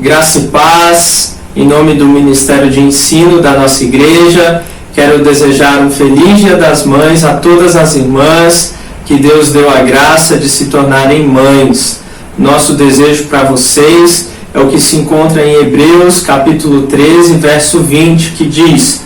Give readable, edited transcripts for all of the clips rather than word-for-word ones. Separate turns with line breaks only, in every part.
Graça e paz, em nome do Ministério de Ensino da nossa igreja, quero desejar um feliz Dia das Mães a todas as irmãs que Deus deu a graça de se tornarem mães. Nosso desejo para vocês é o que se encontra em Hebreus capítulo 13, verso 20, que diz: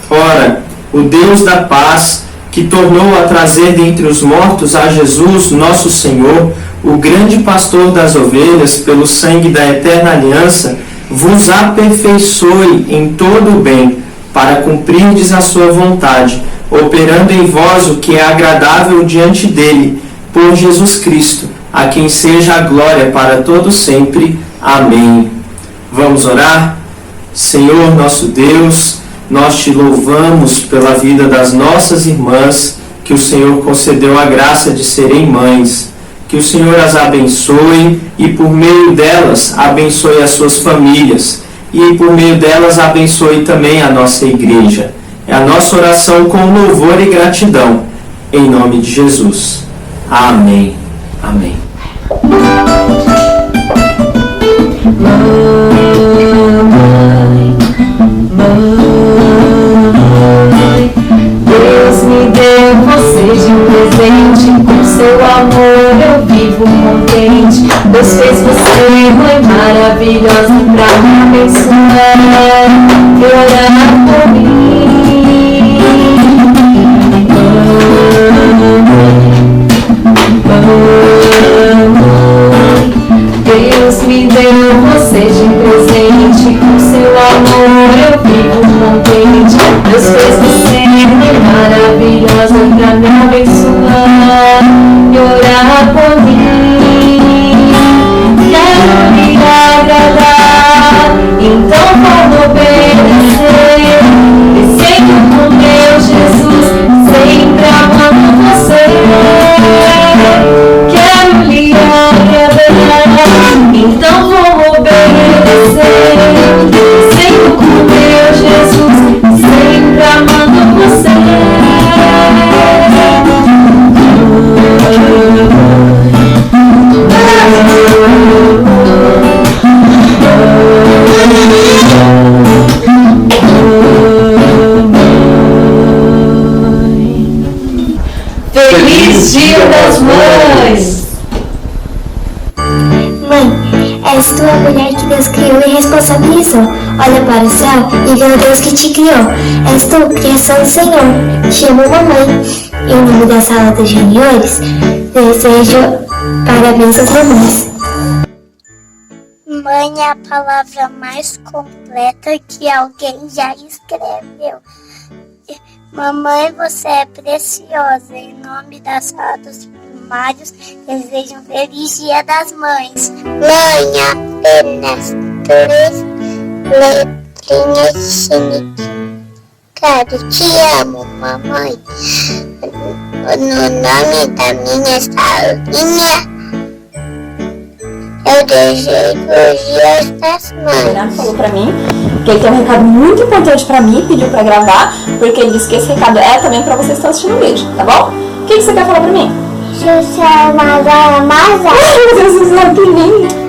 Ora, o Deus da paz, que tornou a trazer dentre os mortos a Jesus, nosso Senhor, o grande pastor das ovelhas, pelo sangue da eterna aliança, vos aperfeiçoe em todo o bem, para cumprirdes a sua vontade, operando em vós o que é agradável diante dele, por Jesus Cristo, a quem seja a glória para todos sempre. Amém. Vamos orar? Senhor nosso Deus, nós te louvamos pela vida das nossas irmãs, que o Senhor concedeu a graça de serem mães. Que o Senhor as abençoe e por meio delas abençoe as suas famílias. E por meio delas abençoe também a nossa igreja. É a nossa oração com louvor e gratidão. Em nome de Jesus. Amém. Amém.
Deus me deu você de um presente, com seu amor eu vivo contente. Deus fez você mãe maravilhosa pra me abençoar e orar por mim. Deus me deu você de um presente, com seu amor eu vivo contente. Deus fez você mãe maravilhosa pra me abençoar e orar por mim. Quero me agradar, então vou obedecer, descendo com meu Jesus, sempre amando você. Quero lhe agradar, então vou obedecer, descendo com meu Jesus, sempre amando você. Feliz Dia das Mães!
Mãe, és tu a mulher que Deus criou e responsabilizou. Olha para o céu e vê o Deus que te criou. És tu, criação do Senhor. Te amo, mamãe. Em nome da sala dos juniores, desejo parabéns às mamães.
Mãe é a palavra mais completa que alguém já escreveu. Mamãe, você é preciosa. Em nome da sala dos primários, desejo um feliz Dia das Mães. Mãe, apenas 3 letrinhas de significado. Te amo, mamãe. No nome da minha salinha, eu desejo os Dias das Mães.
O Renato falou pra mim que ele tem um recado muito importante pra mim, pediu pra gravar, porque ele disse que esse recado é também pra vocês que estão assistindo o vídeo, tá bom? O que você quer falar pra mim?
Xuxa, Mazara, Mazara.
Ai, meu Deus do céu, que lindo!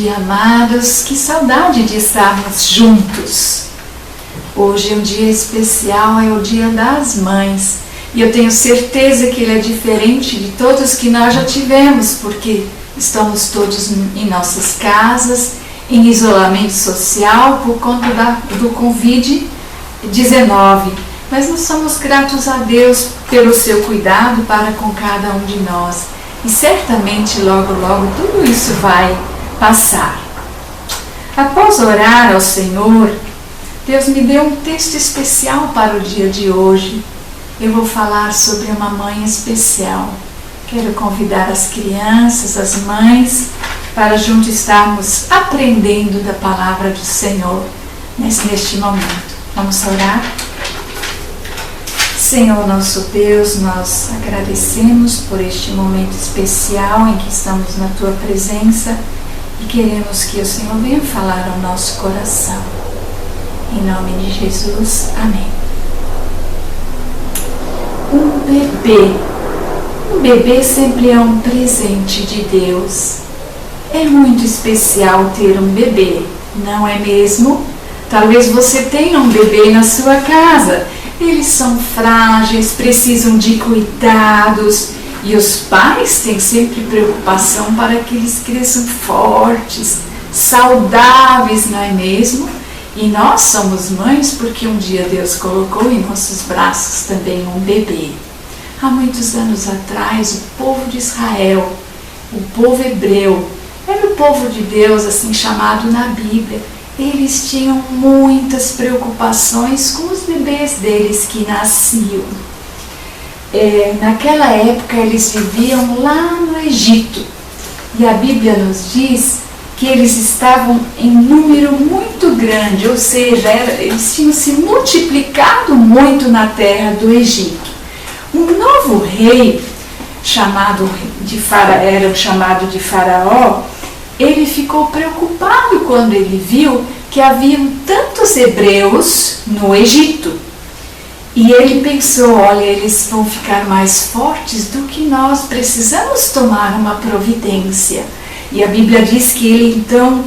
dia, amados. Que saudade de estarmos juntos. Hoje é um dia especial, é o Dia das Mães. E eu tenho certeza que ele é diferente de todos que nós já tivemos, porque estamos todos em nossas casas, em isolamento social por conta do Covid-19. Mas nós somos gratos a Deus pelo seu cuidado para com cada um de nós. E certamente logo, logo tudo isso vai passar. Após orar ao Senhor, Deus me deu um texto especial para o dia de hoje. Eu vou falar sobre uma mãe especial. Quero convidar as crianças, as mães, para juntos estarmos aprendendo da palavra do Senhor neste momento. Vamos orar? Senhor nosso Deus, nós agradecemos por este momento especial em que estamos na Tua presença e queremos que o Senhor venha falar ao nosso coração. Em nome de Jesus, amém. Um bebê sempre é um presente de Deus. É muito especial ter um bebê, não é mesmo? Talvez você tenha um bebê na sua casa. Eles são frágeis, precisam de cuidados e os pais têm sempre preocupação para que eles cresçam fortes, saudáveis, não é mesmo? E nós somos mães porque um dia Deus colocou em nossos braços também um bebê. Há muitos anos atrás, o povo de Israel, o povo hebreu, era o povo de Deus assim chamado na Bíblia. Eles tinham muitas preocupações com os bebês deles que nasciam. Naquela época eles viviam lá no Egito e a Bíblia nos diz que eles estavam em número muito grande, ou seja, eles tinham se multiplicado muito na terra do Egito. Um novo rei, chamado de Faraó, ele ficou preocupado quando ele viu que haviam tantos hebreus no Egito. E ele pensou, olha, eles vão ficar mais fortes do que nós, precisamos tomar uma providência. E a Bíblia diz que ele então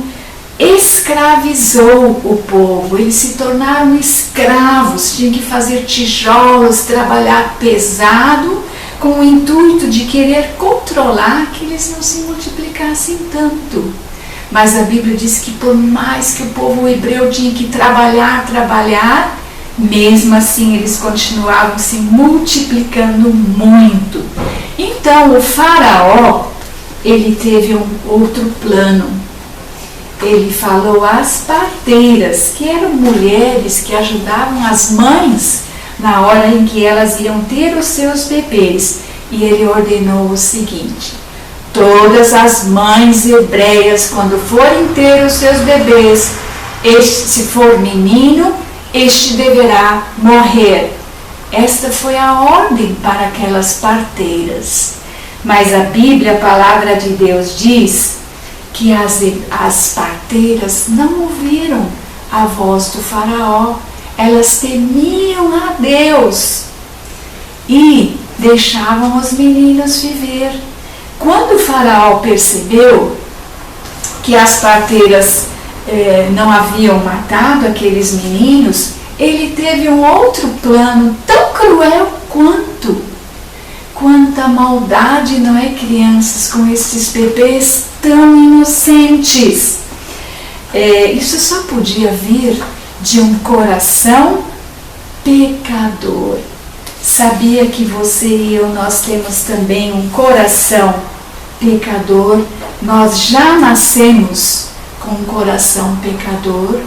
escravizou o povo, eles se tornaram escravos, tinham que fazer tijolos, trabalhar pesado, com o intuito de querer controlar que eles não se multiplicassem tanto. Mas a Bíblia diz que por mais que o povo hebreu tinha que trabalhar, mesmo assim eles continuavam se multiplicando muito. Então o Faraó, ele teve um outro plano. Ele falou às parteiras, que eram mulheres que ajudavam as mães na hora em que elas iam ter os seus bebês. E ele ordenou o seguinte: todas as mães hebreias, quando forem ter os seus bebês, se for menino, este deverá morrer. Esta foi a ordem para aquelas parteiras. Mas a Bíblia, a palavra de Deus, diz que as parteiras não ouviram a voz do Faraó. Elas temiam a Deus e deixavam os meninos viver. Quando o Faraó percebeu que as parteiras não haviam matado aqueles meninos, ele teve um outro plano tão cruel quanta maldade, não é, crianças, com esses bebês tão inocentes. Isso só podia vir de um coração pecador. Sabia que você e eu, nós temos também um coração pecador? Nós já nascemos com um coração pecador?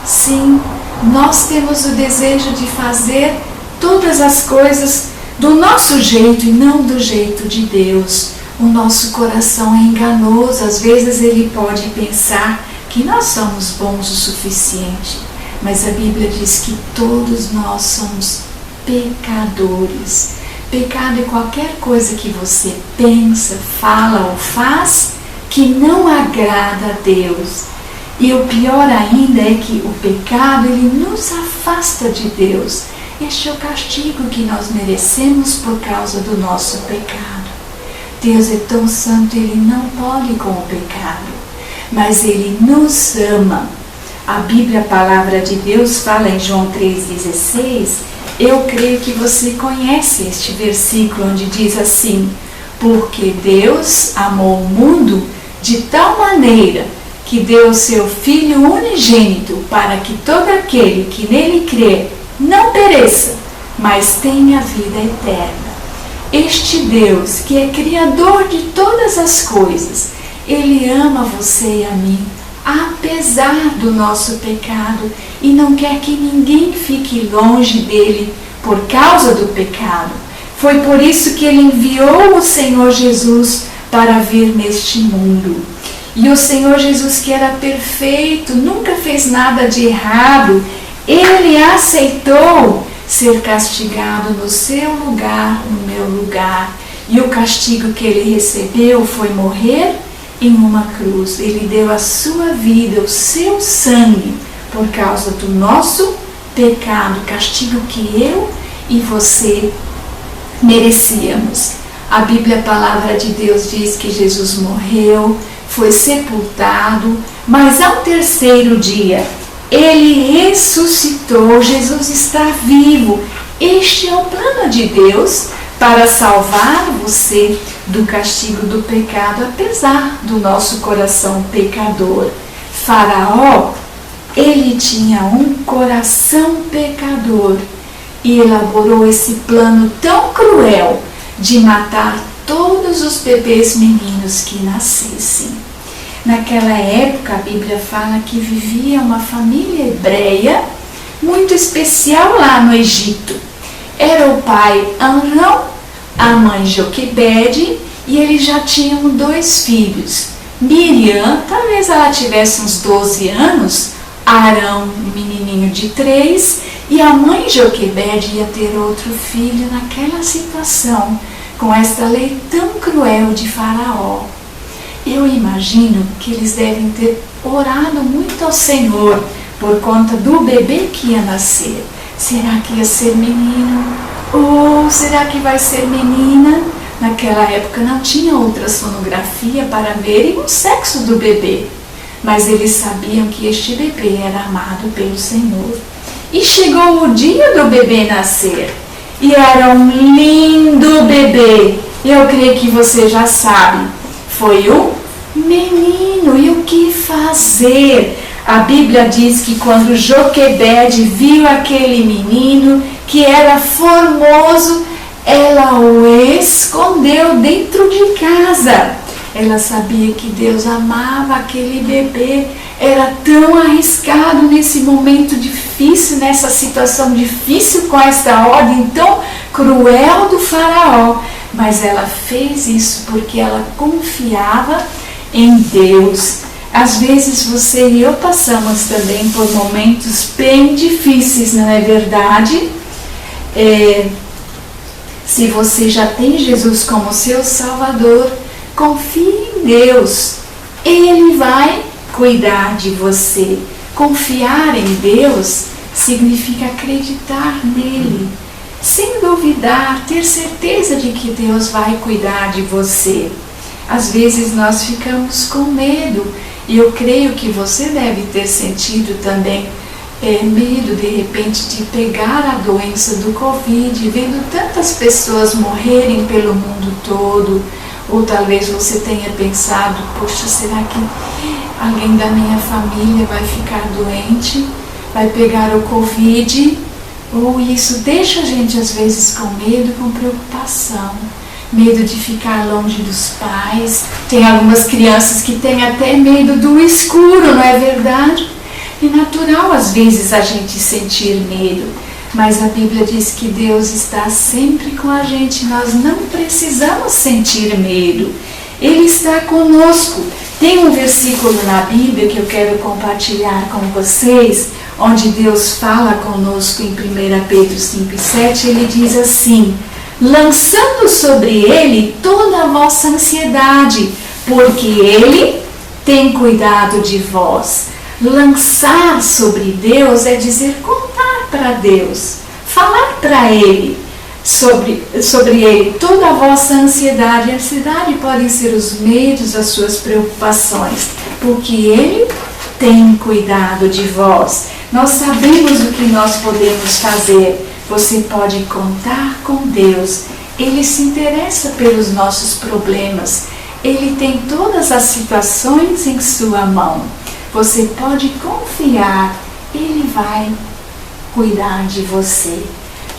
Sim, nós temos o desejo de fazer todas as coisas do nosso jeito e não do jeito de Deus. O nosso coração é enganoso, às vezes ele pode pensar que nós somos bons o suficiente, mas a Bíblia diz que todos nós somos pecadores. Pecado é qualquer coisa que você pensa, fala ou faz que não agrada a Deus. E o pior ainda é que o pecado, ele nos afasta de Deus. Este é o castigo que nós merecemos por causa do nosso pecado. Deus é tão santo, ele não pode com o pecado. mas Ele nos ama. A Bíblia, a Palavra de Deus, fala em João 3,16, eu creio que você conhece este versículo, onde diz assim: porque Deus amou o mundo de tal maneira que deu o seu Filho unigênito, para que todo aquele que nele crê não pereça, mas tenha vida eterna. Este Deus, que é Criador de todas as coisas, Ele ama você e a mim, apesar do nosso pecado, e não quer que ninguém fique longe dele por causa do pecado. Foi por isso que Ele enviou o Senhor Jesus para vir neste mundo. E o Senhor Jesus, que era perfeito, nunca fez nada de errado, Ele aceitou ser castigado no seu lugar, no meu lugar. E o castigo que Ele recebeu foi morrer em uma cruz. Ele deu a sua vida, o seu sangue, por causa do nosso pecado, castigo que eu e você merecíamos. A Bíblia, a Palavra de Deus, diz que Jesus morreu, foi sepultado, mas ao terceiro dia Ele ressuscitou. Jesus está vivo. Este é o plano de Deus para salvar você do castigo do pecado, apesar do nosso coração pecador. Faraó, ele tinha um coração pecador e elaborou esse plano tão cruel de matar todos os bebês meninos que nascessem. Naquela época, a Bíblia fala que vivia uma família hebreia muito especial lá no Egito. Era o pai Amrão, a mãe Joquebede, e eles já tinham 2 filhos. Miriam, talvez ela tivesse uns 12 anos, Arão, um menininho de 3, e a mãe Joquebede ia ter outro filho naquela situação, com esta lei tão cruel de Faraó. Eu imagino que eles devem ter orado muito ao Senhor por conta do bebê que ia nascer. Será que ia ser menino? Ou será que vai ser menina? Naquela época não tinha ultrassonografia para verem o sexo do bebê, mas eles sabiam que este bebê era amado pelo Senhor. E chegou o dia do bebê nascer, e era um lindo bebê. Eu creio que você já sabe, foi um menino. E o que fazer? A Bíblia diz que quando Joquebede viu aquele menino que era formoso, ela o escondeu dentro de casa. Ela sabia que Deus amava aquele bebê. Era tão arriscado nesse momento difícil, nessa situação difícil, com esta ordem tão cruel do Faraó. Mas ela fez isso porque ela confiava em Deus. Às vezes você e eu passamos também por momentos bem difíceis, não é verdade? Se você já tem Jesus como seu Salvador, confie em Deus. Ele vai cuidar de você. Confiar em Deus significa acreditar nele, sem duvidar, ter certeza de que Deus vai cuidar de você. Às vezes nós ficamos com medo, e eu creio que você deve ter sentido também medo de repente de pegar a doença do Covid, vendo tantas pessoas morrerem pelo mundo todo. Ou talvez você tenha pensado, poxa, será que alguém da minha família vai ficar doente, vai pegar o Covid? Ou isso deixa a gente às vezes com medo, com preocupação. Medo de ficar longe dos pais. Tem algumas crianças que têm até medo do escuro, não é verdade? É natural às vezes a gente sentir medo, mas a Bíblia diz que Deus está sempre com a gente. Nós não precisamos sentir medo. Ele está conosco. Tem um versículo na Bíblia que eu quero compartilhar com vocês, onde Deus fala conosco em 1 Pedro 5,7. Ele diz assim: lançando sobre ele toda a vossa ansiedade, porque ele tem cuidado de vós. Lançar sobre Deus é dizer, contar para Deus, falar para ele, sobre ele toda a vossa ansiedade. A ansiedade podem ser os medos, as suas preocupações. porque Ele tem cuidado de vós. Nós sabemos o que nós podemos fazer. Você pode contar com Deus. Ele se interessa pelos nossos problemas. Ele tem todas as situações em sua mão. Você pode confiar. Ele vai cuidar de você.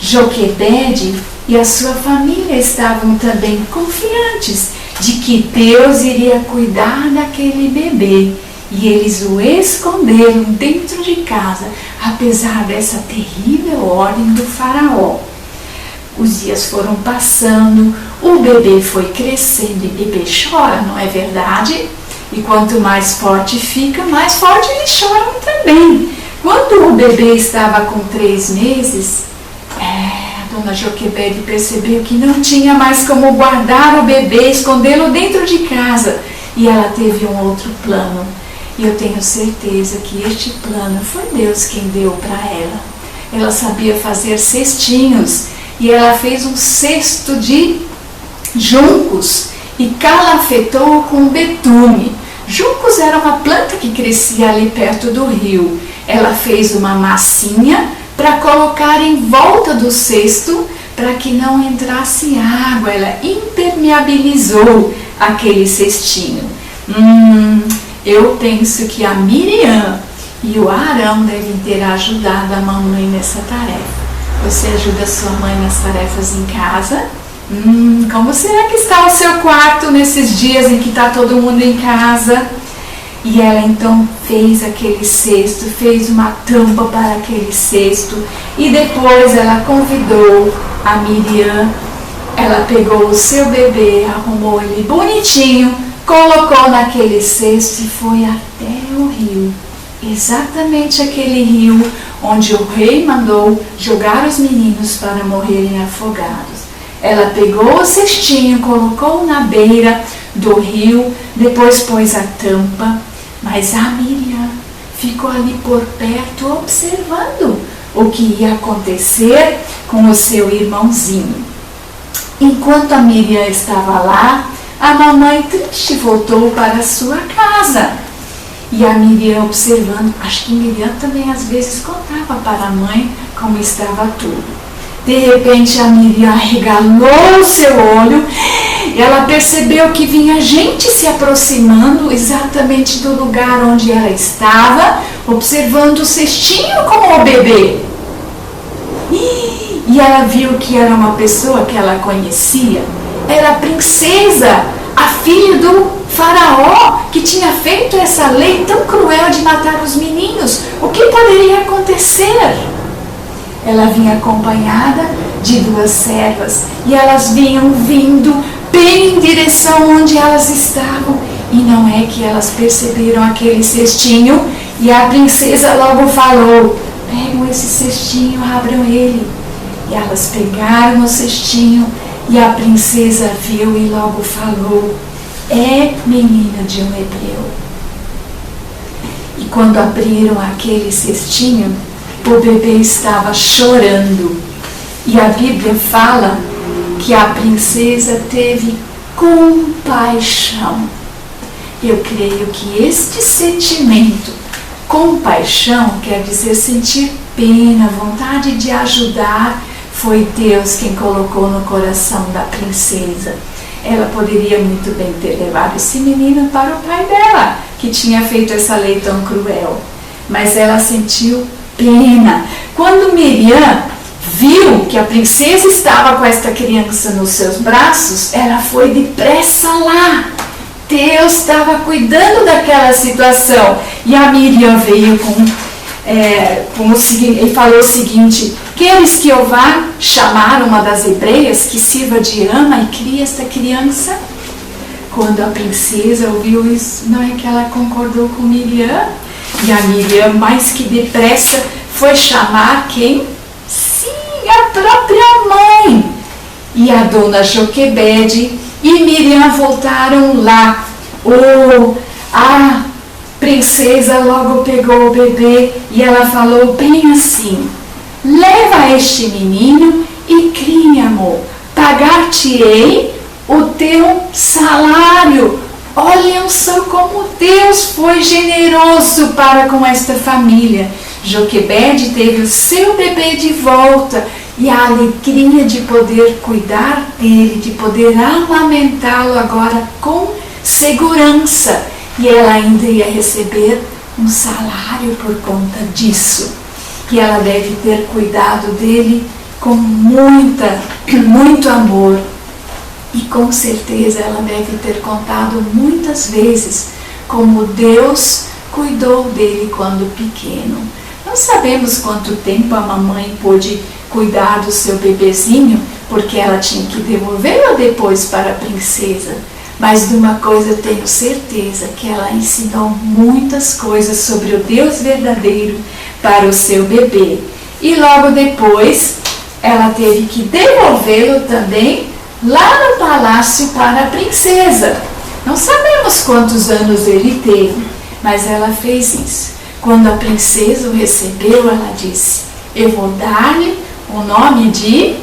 Joquebede e a sua família estavam também confiantes de que Deus iria cuidar daquele bebê. E eles o esconderam dentro de casa, apesar dessa terrível ordem do faraó. Os dias foram passando, o bebê foi crescendo, e bebê chora, não é verdade? E quanto mais forte fica, mais forte eles choram também. Quando o bebê estava com 3 meses, a dona Joquebede percebeu que não tinha mais como guardar o bebê, escondê-lo dentro de casa. E ela teve um outro plano. E eu tenho certeza que este plano foi Deus quem deu para ela. Ela sabia fazer cestinhos e ela fez um cesto de juncos e calafetou com betume. Juncos era uma planta que crescia ali perto do rio. Ela fez uma massinha para colocar em volta do cesto para que não entrasse água. Ela impermeabilizou aquele cestinho. Eu penso que a Miriam e o Arão devem ter ajudado a mamãe nessa tarefa. Você ajuda a sua mãe nas tarefas em casa? Como será que está o seu quarto nesses dias em que está todo mundo em casa? E ela então fez aquele cesto, fez uma tampa para aquele cesto e depois ela convidou a Miriam. Ela pegou o seu bebê, arrumou ele bonitinho, colocou naquele cesto e foi até o rio. Exatamente aquele rio onde o rei mandou jogar os meninos para morrerem afogados. Ela pegou o cestinho, colocou na beira do rio, depois pôs a tampa, mas a Miriam ficou ali por perto observando o que ia acontecer com o seu irmãozinho. Enquanto a Miriam estava lá, a mamãe triste voltou para sua casa. E a Miriam observando, acho que Miriam também às vezes contava para a mãe como estava tudo. De repente a Miriam arregalou o seu olho e ela percebeu que vinha gente se aproximando exatamente do lugar onde ela estava, observando o cestinho com o bebê. E ela viu que era uma pessoa que ela conhecia. Era a princesa, a filha do faraó, que tinha feito essa lei tão cruel de matar os meninos. O que poderia acontecer? Ela vinha acompanhada de 2 servas e elas vinham vindo bem em direção onde elas estavam. E não é que elas perceberam aquele cestinho e a princesa logo falou: pegam esse cestinho, abram ele. E elas pegaram o cestinho e a princesa viu e logo falou: é menina de um hebreu. E quando abriram aquele cestinho, o bebê estava chorando. E a Bíblia fala que a princesa teve compaixão. Eu creio que este sentimento, compaixão, quer dizer sentir pena, vontade de ajudar, foi Deus quem colocou no coração da princesa. Ela poderia muito bem ter levado esse menino para o pai dela, que tinha feito essa lei tão cruel. Mas ela sentiu pena. Quando Miriam viu que a princesa estava com esta criança nos seus braços, ela foi depressa lá. Deus estava cuidando daquela situação. E a Miriam veio e falou o seguinte: queres que eu vá chamar uma das hebreias que sirva de ama e crie esta criança? Quando a princesa ouviu isso, não é que ela concordou com Miriam? E a Miriam, mais que depressa, foi chamar quem? Sim, a própria mãe. E a dona Joquebede e Miriam voltaram lá. A princesa logo pegou o bebê e ela falou bem assim: leva este menino e crie, amor. Pagar-te-ei o teu salário. Olhem só como Deus foi generoso para com esta família. Joquebede teve o seu bebê de volta e a alegria de poder cuidar dele, de poder amamentá-lo agora com segurança. E ela ainda ia receber um salário por conta disso. E ela deve ter cuidado dele com muito amor. E com certeza ela deve ter contado muitas vezes como Deus cuidou dele quando pequeno. Não sabemos quanto tempo a mamãe pôde cuidar do seu bebezinho, porque ela tinha que devolvê-lo depois para a princesa. Mas de uma coisa eu tenho certeza, que ela ensinou muitas coisas sobre o Deus verdadeiro para o seu bebê. E logo depois ela teve que devolvê-lo também lá no palácio para a princesa. Não sabemos quantos anos ele teve, mas ela fez isso. Quando a princesa o recebeu, ela disse: eu vou dar-lhe o nome de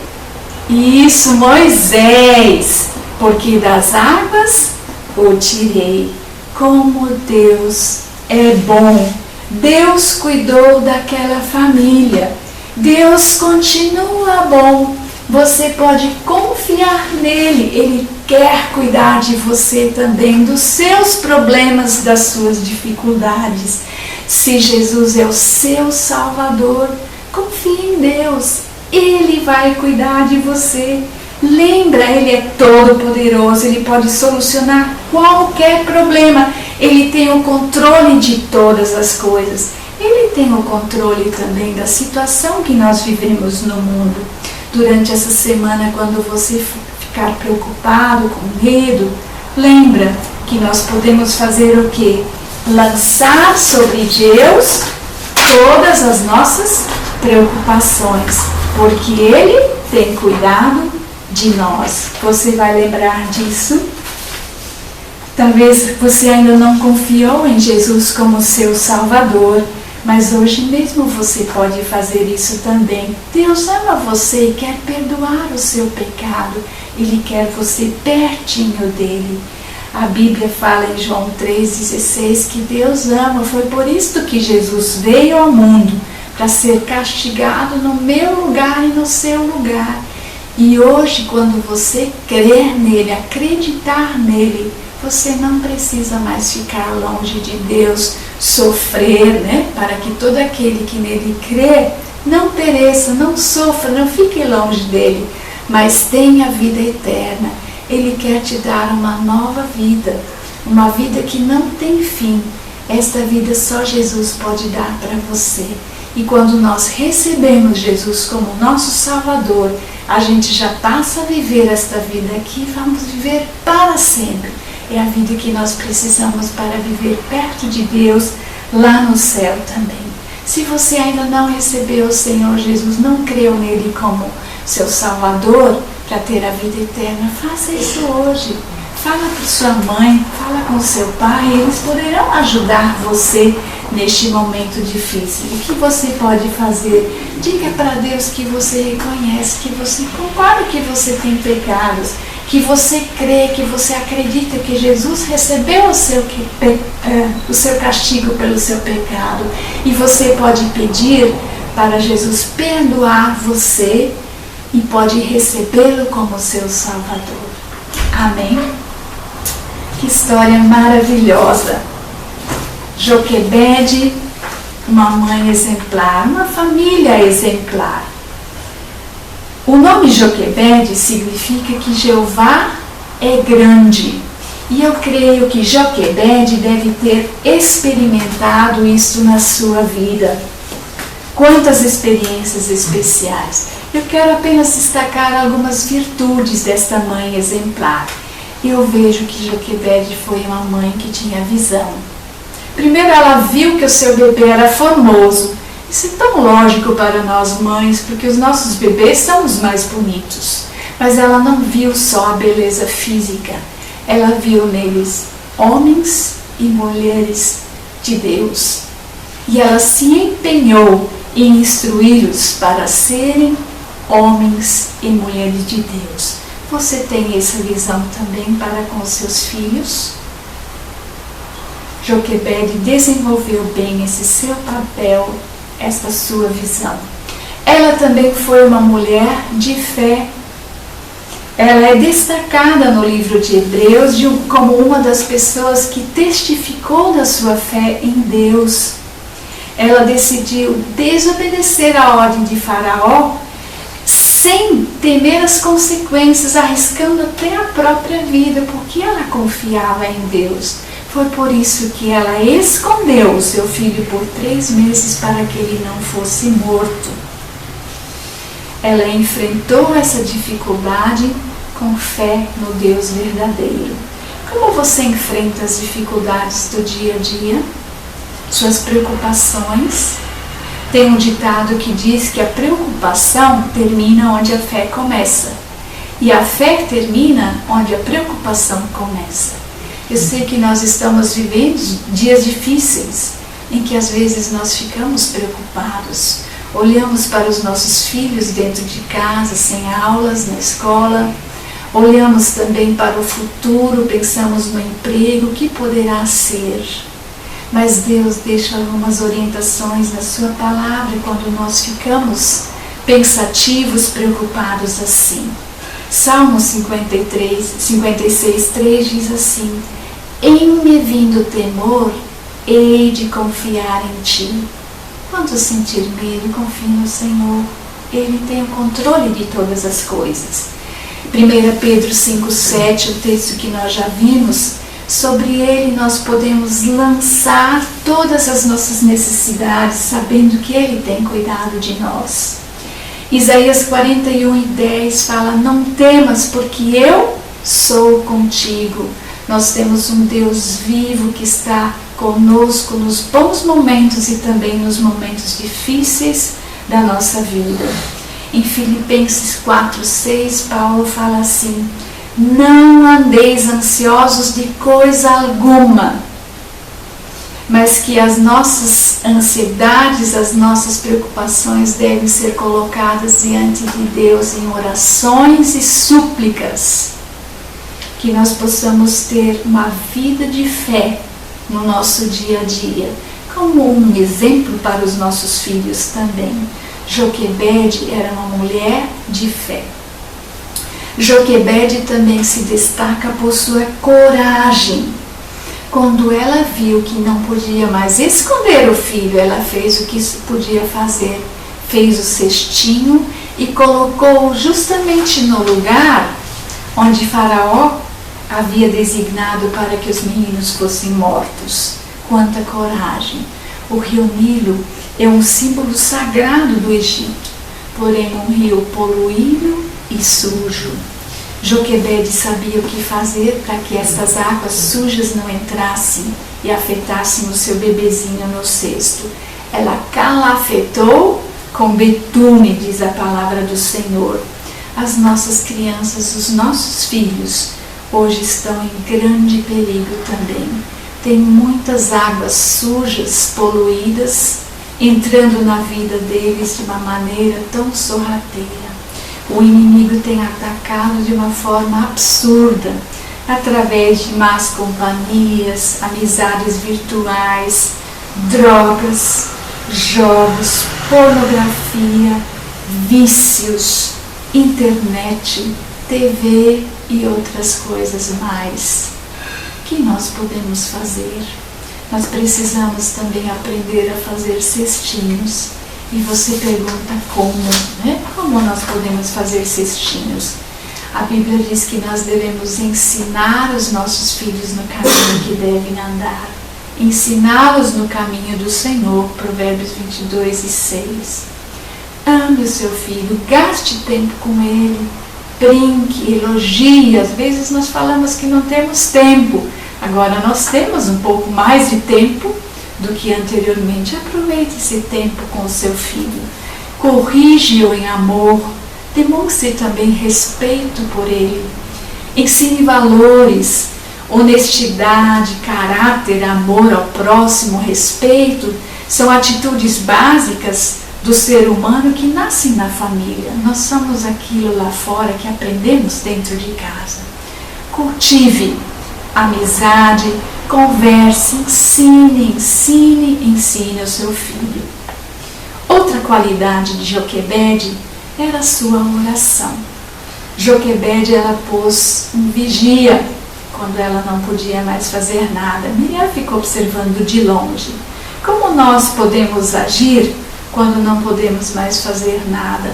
Moisés, porque das águas o tirei. Como Deus é bom! Deus cuidou daquela família. Deus continua bom. Você pode confiar nele. Ele quer cuidar de você também, dos seus problemas, das suas dificuldades. Se Jesus é o seu Salvador, confie em Deus. Ele vai cuidar de você. Lembra, Ele é todo poderoso, Ele pode solucionar qualquer problema. Ele tem o controle de todas as coisas. Ele tem o controle também da situação que nós vivemos no mundo. Durante essa semana, quando você ficar preocupado, com medo, lembra que nós podemos fazer o quê? Lançar sobre Deus todas as nossas preocupações, porque Ele tem cuidado de nós. Você vai lembrar disso? Talvez você ainda não confiou em Jesus como seu Salvador, mas hoje mesmo você pode fazer isso também. Deus ama você e quer perdoar o seu pecado. Ele quer você pertinho dele. A Bíblia fala em João 3,16 que Deus ama. Foi por isso que Jesus veio ao mundo, para ser castigado no meu lugar e no seu lugar. E hoje, quando você crer nele, acreditar nele, você não precisa mais ficar longe de Deus, sofrer, né? Para que todo aquele que nele crê não pereça, não sofra, não fique longe dele, mas tenha vida eterna. Ele quer te dar uma nova vida, uma vida que não tem fim. Esta vida só Jesus pode dar para você. E quando nós recebemos Jesus como nosso Salvador, a gente já passa a viver esta vida aqui, vamos viver para sempre. É a vida que nós precisamos para viver perto de Deus, lá no céu também. Se você ainda não recebeu o Senhor Jesus, não creu nele como seu Salvador, para ter a vida eterna, faça isso hoje. Fala para sua mãe, fala com seu pai, eles poderão ajudar você neste momento difícil. O que você pode fazer? Diga para Deus que você reconhece, que você concorda que você tem pecados, que você crê, que você acredita que Jesus recebeu o seu castigo pelo seu pecado. E você pode pedir para Jesus perdoar você e pode recebê-lo como seu Salvador. Amém? Que história maravilhosa! Joquebede, uma mãe exemplar, uma família exemplar. O nome Joquebede significa que Jeová é grande. E eu creio que Joquebede deve ter experimentado isso na sua vida. Quantas experiências especiais! Eu quero apenas destacar algumas virtudes desta mãe exemplar. Eu vejo que Joquebede foi uma mãe que tinha visão. Primeiro, ela viu que o seu bebê era formoso. Isso é tão lógico para nós mães, porque os nossos bebês são os mais bonitos. Mas ela não viu só a beleza física. Ela viu neles homens e mulheres de Deus. E ela se empenhou em instruí-los para serem homens e mulheres de Deus. Você tem essa visão também para com seus filhos? Joquebede desenvolveu bem esse seu papel, esta sua visão. Ela também foi uma mulher de fé. Ela é destacada no livro de Hebreus como uma das pessoas que testificou da sua fé em Deus. Ela decidiu desobedecer a ordem de Faraó sem temer as consequências, arriscando até a própria vida, porque ela confiava em Deus. Foi por isso que ela escondeu o seu filho por 3 meses para que ele não fosse morto. Ela enfrentou essa dificuldade com fé no Deus verdadeiro. Como você enfrenta as dificuldades do dia a dia? Suas preocupações? Tem um ditado que diz que a preocupação termina onde a fé começa. E a fé termina onde a preocupação começa. Eu sei que nós estamos vivendo dias difíceis, em que às vezes nós ficamos preocupados. Olhamos para os nossos filhos dentro de casa, sem aulas, na escola. Olhamos também para o futuro, pensamos no emprego, o que poderá ser. Mas Deus deixa algumas orientações na sua palavra quando nós ficamos pensativos, preocupados assim. Salmo 56:3 diz assim: em me vindo temor, hei de confiar em ti. Quando sentir medo, confie no Senhor. Ele tem o controle de todas as coisas. 1 Pedro 5:7, o texto que nós já vimos, sobre ele nós podemos lançar todas as nossas necessidades, sabendo que ele tem cuidado de nós. Isaías 41:10 fala: não temas, porque eu sou contigo. Nós temos um Deus vivo que está conosco nos bons momentos e também nos momentos difíceis da nossa vida. Em Filipenses 4:6, Paulo fala assim: não andeis ansiosos de coisa alguma, mas que as nossas ansiedades, as nossas preocupações devem ser colocadas diante de Deus em orações e súplicas, que nós possamos ter uma vida de fé no nosso dia a dia, como um exemplo para os nossos filhos também. Joquebede era uma mulher de fé. Joquebede também se destaca por sua coragem. Quando ela viu que não podia mais esconder o filho, ela fez o que podia fazer. Fez o cestinho e colocou justamente no lugar onde Faraó havia designado para que os meninos fossem mortos. Quanta coragem! O rio Nilo é um símbolo sagrado do Egito, porém um rio poluído e sujo. Joquebede sabia o que fazer para que estas águas sujas não entrassem e afetassem o seu bebezinho no cesto. Ela calafetou com betume, diz a palavra do Senhor. As nossas crianças, os nossos filhos, hoje estão em grande perigo também. Tem muitas águas sujas, poluídas, entrando na vida deles de uma maneira tão sorrateira. O inimigo tem atacado de uma forma absurda, através de más companhias, amizades virtuais, drogas, jogos, pornografia, vícios, internet, TV e outras coisas mais. O que nós podemos fazer? Nós precisamos também aprender a fazer cestinhos. E você pergunta como, né? Como nós podemos fazer cestinhos? A Bíblia diz que nós devemos ensinar os nossos filhos no caminho que devem andar. Ensiná-los no caminho do Senhor, Provérbios 22:6. Ame o seu filho, gaste tempo com ele, brinque, elogie. Às vezes nós falamos que não temos tempo. Agora nós temos um pouco mais de tempo do que anteriormente. Aproveite esse tempo com o seu filho. Corrige-o em amor. Demonstre também respeito por ele. Ensine valores, honestidade, caráter, amor ao próximo, respeito. São atitudes básicas do ser humano que nascem na família. Nós somos aquilo lá fora que aprendemos dentro de casa. Cultive amizade, Converse, ensine o seu filho. Outra qualidade de Joquebede era a sua oração. Joquebede, ela pôs um vigia quando ela não podia mais fazer nada. Miriam ficou observando de longe. Como nós podemos agir quando não podemos mais fazer nada?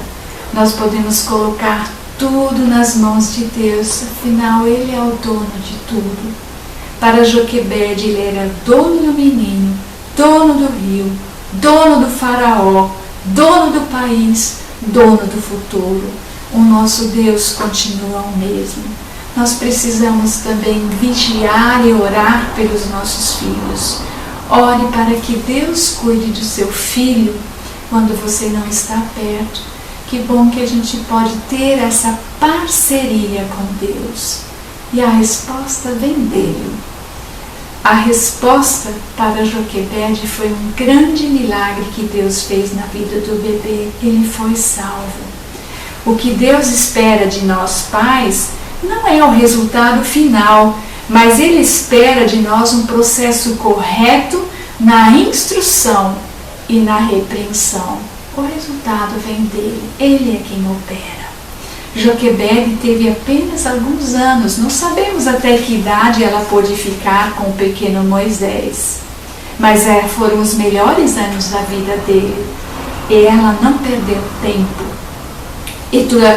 Nós podemos colocar tudo nas mãos de Deus, afinal Ele é o dono de tudo. Para Joquebede, ele era dono do menino, dono do rio, dono do faraó, dono do país, dono do futuro. O nosso Deus continua o mesmo. Nós precisamos também vigiar e orar pelos nossos filhos. Ore para que Deus cuide do seu filho quando você não está perto. Que bom que a gente pode ter essa parceria com Deus. E a resposta vem dele. A resposta para Joquebede foi um grande milagre que Deus fez na vida do bebê. Ele foi salvo. O que Deus espera de nós pais não é o resultado final, mas Ele espera de nós um processo correto na instrução e na repreensão. O resultado vem dele, Ele é quem opera. Joquebede teve apenas alguns anos, não sabemos até que idade ela pôde ficar com o pequeno Moisés, mas foram os melhores anos da vida dele, e ela não perdeu tempo.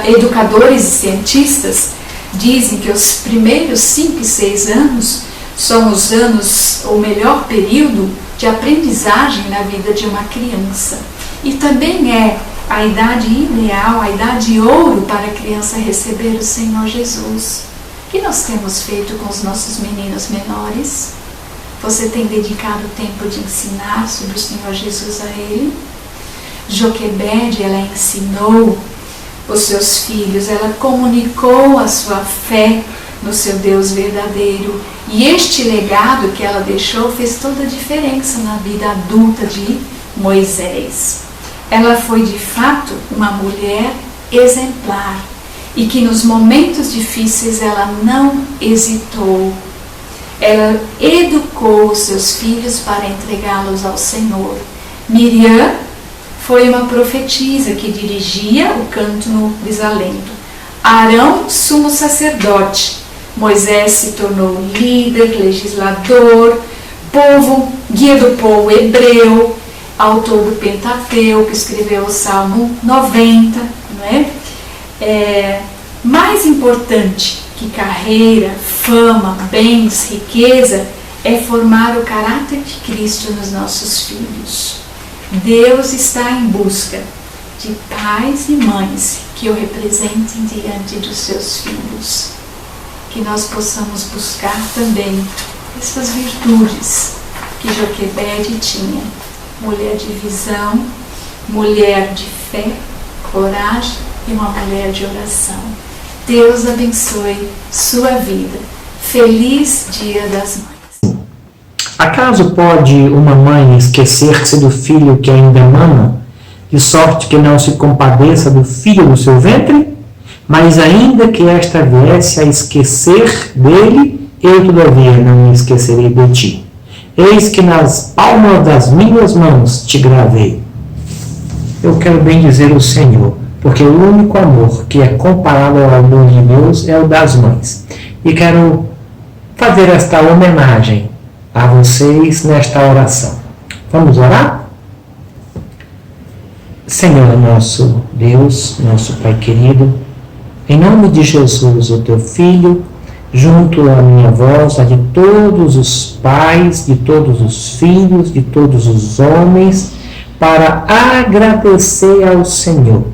Educadores e cientistas dizem que os primeiros 5 e 6 anos são os anos, o melhor período de aprendizagem na vida de uma criança. E também é a idade ideal, a idade ouro para a criança receber o Senhor Jesus. O que nós temos feito com os nossos meninos menores? Você tem dedicado tempo de ensinar sobre o Senhor Jesus a ele? Joquebede, ela ensinou os seus filhos, ela comunicou a sua fé no seu Deus verdadeiro. E este legado que ela deixou fez toda a diferença na vida adulta de Moisés. Ela foi de fato uma mulher exemplar e que nos momentos difíceis ela não hesitou. Ela educou os seus filhos para entregá-los ao Senhor. Miriam foi uma profetisa que dirigia o canto no desalento. Arão, sumo sacerdote. Moisés se tornou líder, legislador, guia do povo hebreu, autor do Pentateuco, escreveu o Salmo 90, não é? Mais importante que carreira, fama, bens, riqueza, é formar o caráter de Cristo nos nossos filhos. Deus está em busca de pais e mães que o representem diante dos seus filhos. Que nós possamos buscar também essas virtudes que Joquebede tinha. Mulher de visão, mulher de fé, coragem e uma mulher de oração. Deus abençoe sua vida. Feliz Dia das Mães.
Acaso pode uma mãe esquecer-se do filho que ainda mama, de sorte que não se compadeça do filho do seu ventre? Mas ainda que esta viesse a esquecer dele, eu todavia não me esquecerei de ti. Eis que nas palmas das minhas mãos te gravei. Eu quero bem dizer o Senhor, porque o único amor que é comparável ao amor de Deus é o das mães. E quero fazer esta homenagem a vocês nesta oração. Vamos orar? Senhor nosso Deus, nosso Pai querido, em nome de Jesus, o teu Filho, junto à minha voz, a de todos os pais, de todos os filhos, de todos os homens, para agradecer ao Senhor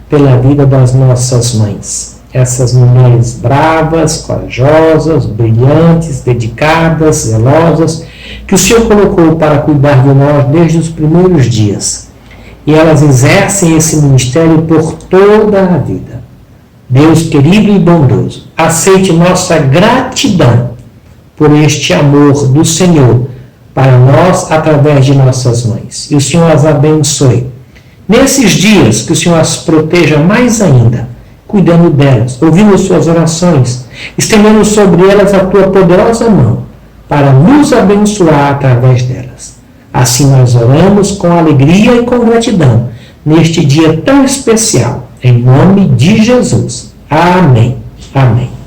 pela vida das nossas mães. Essas mulheres bravas, corajosas, brilhantes, dedicadas, zelosas, que o Senhor colocou para cuidar de nós desde os primeiros dias. E elas exercem esse ministério por toda a vida. Deus querido e bondoso, aceite nossa gratidão por este amor do Senhor para nós através de nossas mães. E o Senhor as abençoe. Nesses dias, que o Senhor as proteja mais ainda, cuidando delas, ouvindo suas orações, estendendo sobre elas a tua poderosa mão, para nos abençoar através delas. Assim nós oramos com alegria e com gratidão, neste dia tão especial, em nome de Jesus. Amém. Amém.